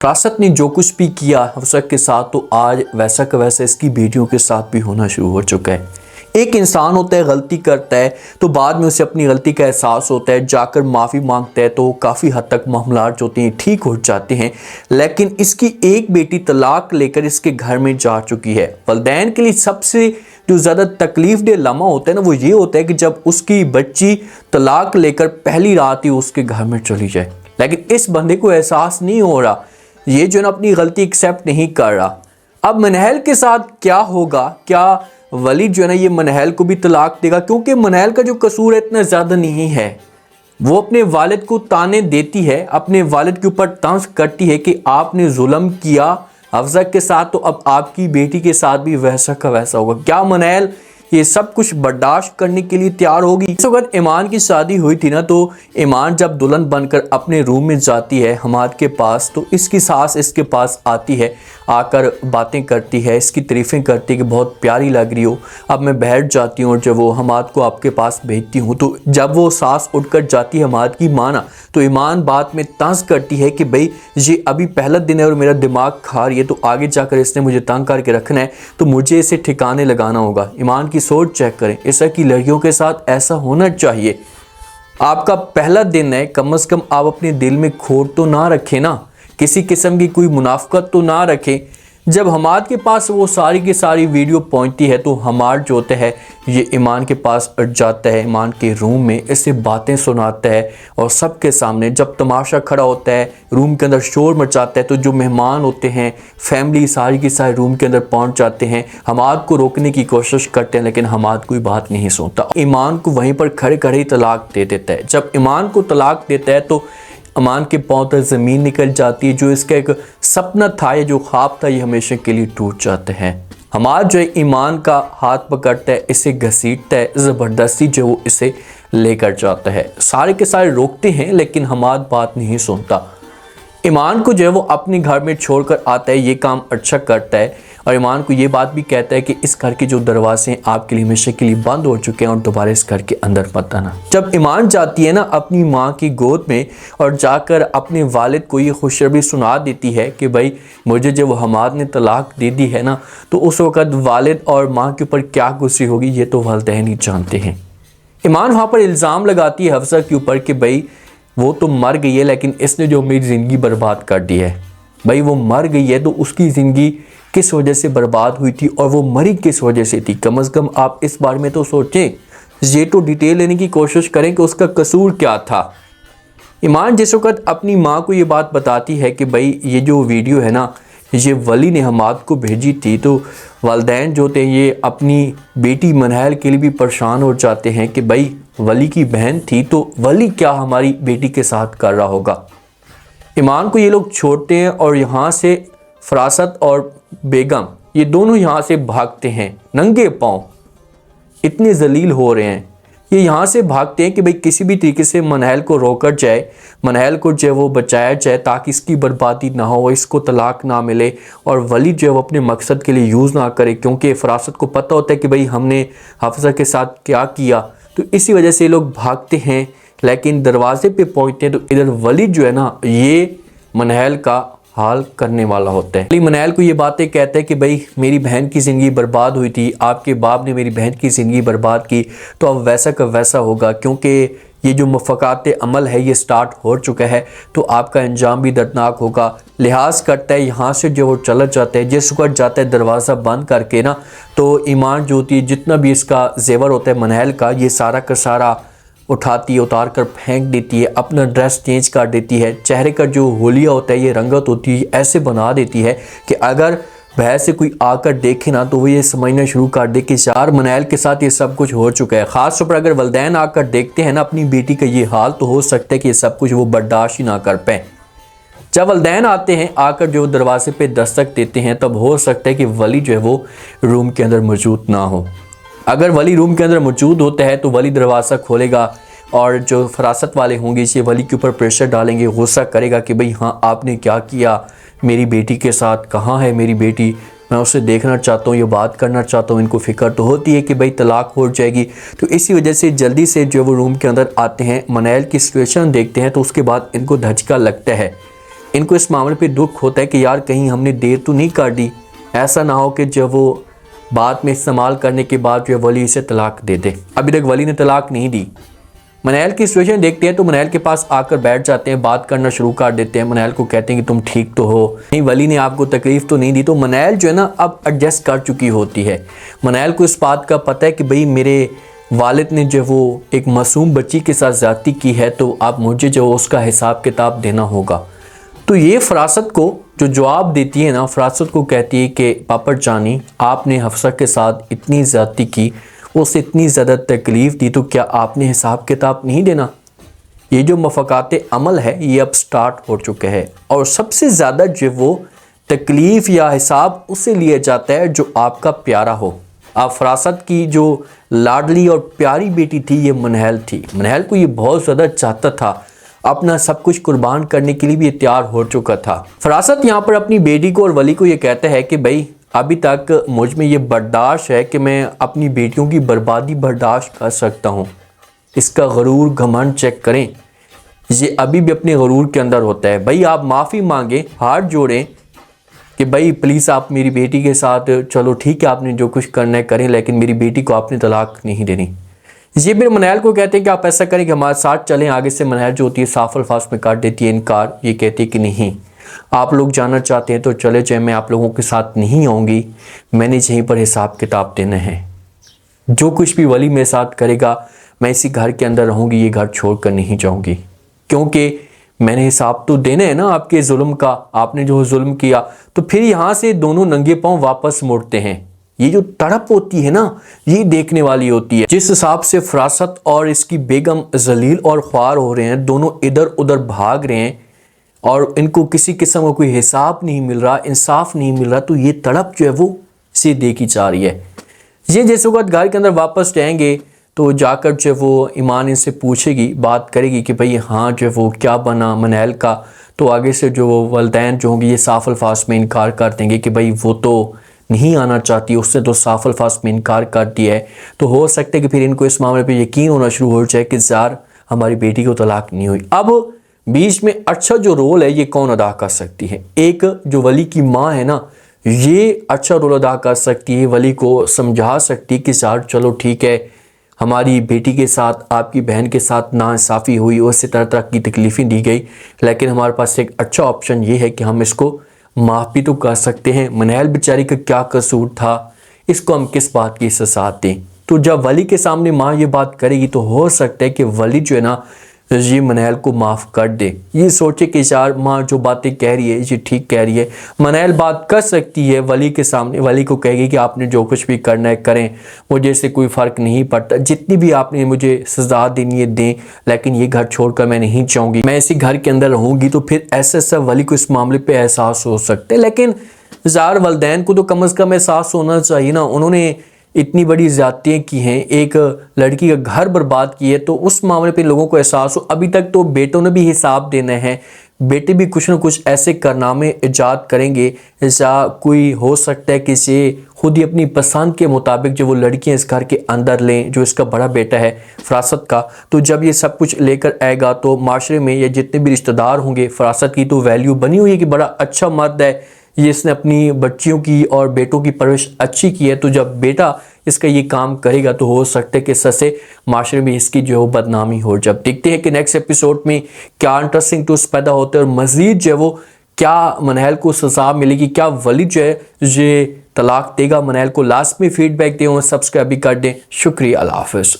फरासत ने जो कुछ भी किया हफ्सा के साथ, तो आज वैसा का वैसा इसकी बेटियों के साथ भी होना शुरू हो चुका है। एक इंसान होता है, गलती करता है तो बाद में उसे अपनी गलती का एहसास होता है, जाकर माफ़ी मांगता है तो काफ़ी हद तक मामलात जो होते हैं ठीक हो जाते हैं। लेकिन इसकी एक बेटी तलाक लेकर इसके घर में जा चुकी है। वालिदैन के लिए सबसे जो ज़्यादा तकलीफ दे लम्हा होता है ना, वो ये होता है कि जब उसकी बच्ची तलाक लेकर पहली रात ही उसके घर में चली जाए। लेकिन इस बंदे को एहसास नहीं हो रहा, ये जो है अपनी गलती एक्सेप्ट नहीं कर रहा। अब मनहल के साथ क्या होगा? क्या वली जो है ना ये मनहल को भी तलाक देगा? क्योंकि मनहल का जो कसूर है इतना ज़्यादा नहीं है। वो अपने वालिद को ताने देती है, अपने वालिद के ऊपर तंज करती है कि आपने जुल्म किया हफ्सा के साथ, तो अब आपकी बेटी के साथ भी वैसा का वैसा होगा। क्या मनहल ये सब कुछ बर्दाश्त करने के लिए तैयार होगी? इस वक्त ईमान की शादी हुई थी ना, तो ईमान जब दुल्हन बनकर अपने रूम में जाती है हमाद के पास, तो इसकी सास इसके पास आती है, आकर बातें करती है, इसकी तारीफ़ें करती है कि बहुत प्यारी लग रही हो। अब मैं बैठ जाती हूँ और जब वो हमाद को आपके पास भेजती हूँ, तो जब वो सास उठकर जाती है हमाद की माना, तो ईमान बात में तंज करती है कि भाई ये अभी पहला दिन है और मेरा दिमाग खा रही है, तो आगे जाकर इसने मुझे तंग करके रखना है, तो मुझे इसे ठिकाने लगाना होगा। ईमान की सोच चेक करें, ऐसा की लड़कियों के साथ ऐसा होना चाहिए। आपका पहला दिन है, कम से कम आप अपने दिल में खोट तो ना रखें ना, किसी किस्म की कोई मुनाफकत तो ना रखें। जब हमाद के पास वो सारी की सारी वीडियो पहुंचती है, तो हमाद जो होता है ये ईमान के पास जाता है, ईमान के रूम में इससे बातें सुनाता है और सबके सामने जब तमाशा खड़ा होता है, रूम के अंदर शोर मचाता है, तो जो मेहमान होते हैं, फैमिली सारी की सारी रूम के अंदर पहुंच जाते हैं, हमाद को रोकने की कोशिश करते हैं, लेकिन हमाद कोई बात नहीं सुनता। ईमान को वहीं पर खड़े खड़े ही तलाक दे देता है। जब ईमान को तलाक देता है तो ईमान के पाँव तक ज़मीन निकल जाती है। जो इसका एक सपना था या जो ख्वाब था, ये हमेशा के लिए टूट जाते हैं। हमाद जो है ईमान का हाथ पकड़ता है, इसे घसीटता है, ज़बरदस्ती जो वो इसे लेकर जाता है। सारे के सारे रोकते हैं, लेकिन हमाद बात नहीं सुनता। ईमान को जो है वो अपने घर में छोड़कर आता है, ये काम अच्छा करता है और ईमान को ये बात भी कहता है कि इस घर के जो दरवाजे हैं आपके लिए हमेशा के लिए बंद हो चुके हैं और दोबारा इस घर के अंदर मत आना। जब ईमान जाती है ना अपनी माँ की गोद में और जाकर अपने वालिद को ये खुशखबरी सुना देती है कि भाई मुझे जब हमाद ने तलाक दे दी है ना, तो उस वक़्त वालिद और माँ के ऊपर क्या गुस्से होगी ये तो वालिदैन ही जानते हैं। ईमान वहाँ पर इल्ज़ाम लगाती है हफ्सा के ऊपर कि भाई वो तो मर गई है, लेकिन इसने जो मेरी ज़िंदगी बर्बाद कर दी है। भाई वो मर गई है तो उसकी ज़िंदगी किस वजह से बर्बाद हुई थी और वो मरी किस वजह से थी? कम से कम आप इस बारे में तो सोचें, ये तो डिटेल लेने की कोशिश करें कि उसका कसूर क्या था। ईमान जिस वक़्त अपनी माँ को ये बात बताती है कि भाई ये जो वीडियो है ना, ये वली ने हमाद को भेजी थी, तो वालिदैन जो थे ये अपनी बेटी मनहल के लिए भी परेशान हो जाते हैं कि भाई वली की बहन थी, तो वली क्या हमारी बेटी के साथ कर रहा होगा। ईमान को ये लोग छोड़ते हैं और यहाँ से फरासत और बेगम ये दोनों यहाँ से भागते हैं नंगे पाँव। इतने जलील हो रहे हैं ये यहाँ से भागते हैं कि भाई किसी भी तरीके से मनहल को रोका जाए, मनहल को जो है वो बचाया जाए ताकि इसकी बर्बादी ना हो, इसको तलाक ना मिले और वली जो है वो अपने मकसद के लिए यूज़ ना करे। क्योंकि फरासत को पता होता है कि भाई हमने हफ्सा के साथ क्या किया, तो इसी वजह से ये लोग भागते हैं। लेकिन दरवाजे पे पहुँचते हैं तो इधर वली जो है ना ये मनहल का हाल करने वाला होता है। मनहल को ये बातें कहता है कि भाई मेरी बहन की ज़िंदगी बर्बाद हुई थी, आपके बाप ने मेरी बहन की ज़िंदगी बर्बाद की, तो अब वैसा का वैसा होगा। क्योंकि ये जो मुफ़क़ात अमल है ये स्टार्ट हो चुका है, तो आपका अंजाम भी दर्दनाक होगा। लिहाज करता है, यहाँ से जो वो चला जाता है, जिस वक्त जाता है दरवाज़ा बंद करके ना, तो ईमान जो होती है जितना भी इसका जेवर होता है मनहल का, ये सारा का सारा उठाती है, उतार कर फेंक देती है, अपना ड्रेस चेंज कर देती है, चेहरे का जो होलिया होता है ये रंगत होती है ऐसे बना देती है कि अगर बाहर से कोई आकर देखे ना तो वो ये समझना शुरू कर दे कि यार मनहल के साथ ये सब कुछ हो चुका है। ख़ास तौर पर अगर वालिदैन आकर देखते हैं ना अपनी बेटी का ये हाल, तो हो सकता है कि ये सब कुछ वो बर्दाश्त ही ना कर पाएँ। जब वालिदैन आते हैं, आकर जो दरवाजे पे दस्तक देते हैं, तब हो सकता है कि वली जो है वो रूम के अंदर मौजूद ना हो। अगर वली रूम के अंदर मौजूद होता है तो वली दरवाज़ा खोलेगा और जो फरासत वाले होंगे इसे वली के ऊपर प्रेशर डालेंगे, गुस्सा करेगा कि भाई हाँ आपने क्या किया मेरी बेटी के साथ, कहाँ है मेरी बेटी, मैं उसे देखना चाहता हूँ, ये बात करना चाहता हूँ। इनको फ़िक्र तो होती है कि भाई तलाक हो जाएगी, तो इसी वजह से जल्दी से जो वो रूम के अंदर आते हैं, मनहल की सिचुएशन देखते हैं, तो उसके बाद इनको धचका लगता है इनको इस मामले पे दुख होता है कि यार कहीं हमने देर तो नहीं कर दी, ऐसा ना हो कि जब वो बाद में इस्तेमाल करने के बाद जो वली इसे तलाक दे दे। अभी तक वली ने तलाक नहीं दी। मनैल की सिचुएशन देखते हैं तो मनैल के पास आकर बैठ जाते हैं, बात करना शुरू कर देते हैं। मनैल को कहते हैं कि तुम ठीक तो हो, नहीं वली ने आपको तकलीफ तो नहीं दी। तो मनैल जो है ना अब एडजस्ट कर चुकी होती है। मनैल को इस बात का पता है कि भाई मेरे वालिद ने जो वो एक मासूम बच्ची के साथ ज़्यादती की है, तो अब मुझे जो उसका हिसाब किताब देना होगा। तो ये फरासत को जो जवाब देती है ना, फरासत को कहती है कि पापा जानी आपने हफ्सा के साथ इतनी ज़्यादती की, उसे इतनी ज़्यादा तकलीफ़ दी, तो क्या आपने हिसाब किताब नहीं देना? ये जो मफ़ाक़ात अमल है ये अब स्टार्ट हो चुके हैं और सबसे ज़्यादा जो वो तकलीफ़ या हिसाब उससे लिया जाता है जो आपका प्यारा हो। आप फरासत की जो लाडली और प्यारी बेटी थी ये मनैल थी। मनैल को ये बहुत ज़्यादा चाहता था, अपना सब कुछ कुर्बान करने के लिए भी तैयार हो चुका था। फरासत यहाँ पर अपनी बेटी को और वली को ये कहता है कि भाई अभी तक मुझ में ये बर्दाश्त है कि मैं अपनी बेटियों की बर्बादी बर्दाश्त कर सकता हूँ। इसका गरूर घमंड चेक करें, ये अभी भी अपने गरूर के अंदर होता है। भाई आप माफ़ी मांगे, हाथ जोड़ें कि भाई प्लीज़ आप मेरी बेटी के साथ चलो ठीक है, आपने जो कुछ करना है करें, लेकिन मेरी बेटी को आपने तलाक नहीं देनी। ये फिर मनैल को कहते हैं कि आप ऐसा करें कि हमारे साथ चलें। आगे से मनैल जो होती है साफ अल्फाज में काट देती है इनकार। ये कहती है कि नहीं, आप लोग जाना चाहते हैं तो चले जाए, मैं आप लोगों के साथ नहीं आऊँगी, मैंने यहीं पर हिसाब किताब देना है। जो कुछ भी वली मेरे साथ करेगा मैं इसी घर के अंदर रहूँगी, ये घर छोड़ कर नहीं जाऊँगी, क्योंकि मैंने हिसाब तो देना है ना आपके जुल्म का। आपने जो जुल्म किया, तो फिर यहाँ से दोनों नंगे पाँव वापस मुड़ते हैं। ये जो तड़प होती है ना, ये देखने वाली होती है। जिस हिसाब से फरासत और इसकी बेगम जलील और ख्वार हो रहे हैं, दोनों इधर उधर भाग रहे हैं और इनको किसी किस्म का कोई हिसाब नहीं मिल रहा, इंसाफ नहीं मिल रहा, तो ये तड़प जो है वो से देखी जा रही है। ये जैसे वक्त घर के अंदर वापस जाएंगे तो जाकर जो वो ईमान इनसे पूछेगी, बात करेगी कि भाई हाँ जो वो क्या बना मनैल का। तो आगे से जो वो वालिदैन जो होंगे ये साफ अल्फाज में इनकार कर देंगे कि भाई वो तो नहीं आना चाहती, उसने तो साफ अल्फाज में इनकार कर दिया है। तो हो सकता है कि फिर इनको इस मामले पे यकीन होना शुरू हो जाए कि यार हमारी बेटी को तलाक नहीं हुई। अब बीच में अच्छा जो रोल है ये कौन अदा कर सकती है? एक जो वली की माँ है ना, ये अच्छा रोल अदा कर सकती है, वली को समझा सकती है कि यार चलो ठीक है, हमारी बेटी के साथ आपकी बहन के साथ नाइंसाफ़ी हुई, उससे तरह तरह की तकलीफ़ें दी गई, लेकिन हमारे पास एक अच्छा ऑप्शन ये है कि हम इसको माफ़ भी तो कर सकते हैं। मनैल बेचारी का क्या कसूर था, इसको हम किस बात की सज़ा दें? तो जब वली के सामने माँ ये बात करेगी तो हो सकता है कि वली जो है ना ये मनैल को माफ़ कर दे। ये सोचे कि यार माँ जो बातें कह रही है ये ठीक कह रही है। मनैल बात कर सकती है वली के सामने, वली को कहेगी कि आपने जो कुछ भी करना है करें, मुझे इससे कोई फ़र्क नहीं पड़ता, जितनी भी आपने मुझे सज़ा देनी है दें, लेकिन ये घर छोड़कर मैं नहीं चाहूँगी, मैं इसी घर के अंदर रहूँगी। तो फिर ऐसा वली को इस मामले पर एहसास हो सकता है। लेकिन ज़ार वालिदैन को तो कम अज़ कम एहसास होना चाहिए ना, उन्होंने इतनी बड़ी ज़्यादतियाँ की हैं, एक लड़की का घर बर्बाद किया है, तो उस मामले पे लोगों को एहसास हो। अभी तक तो बेटों ने भी हिसाब देना है, बेटे भी कुछ ना कुछ ऐसे कारनामे ईजाद करेंगे, ऐसा कोई हो सकता है कि इसे खुद ही अपनी पसंद के मुताबिक जो वो लड़कियां इस घर के अंदर लें, जो इसका बड़ा बेटा है फरासत का। तो जब ये सब कुछ लेकर आएगा तो माशरे में या जितने भी रिश्तेदार होंगे, फरासत की तो वैल्यू बनी हुई है कि बड़ा अच्छा मर्द है, ये इसने अपनी बच्चियों की और बेटों की परवरिश अच्छी की है। तो जब बेटा इसका ये काम करेगा तो हो सकता है कि इससे माशरे में इसकी जो है बदनामी हो। जब देखते हैं कि नेक्स्ट एपिसोड में क्या इंटरेस्टिंग ट्विस्ट पैदा होते हैं और मज़ीद जो है वो क्या मनैल को सज़ा मिलेगी, क्या वली जो है ये तलाक देगा मनैल को। लास्ट में फीडबैक दें और सब्सक्राइब भी कर दें। शुक्रिया, अल्लाह हाफ़िज़।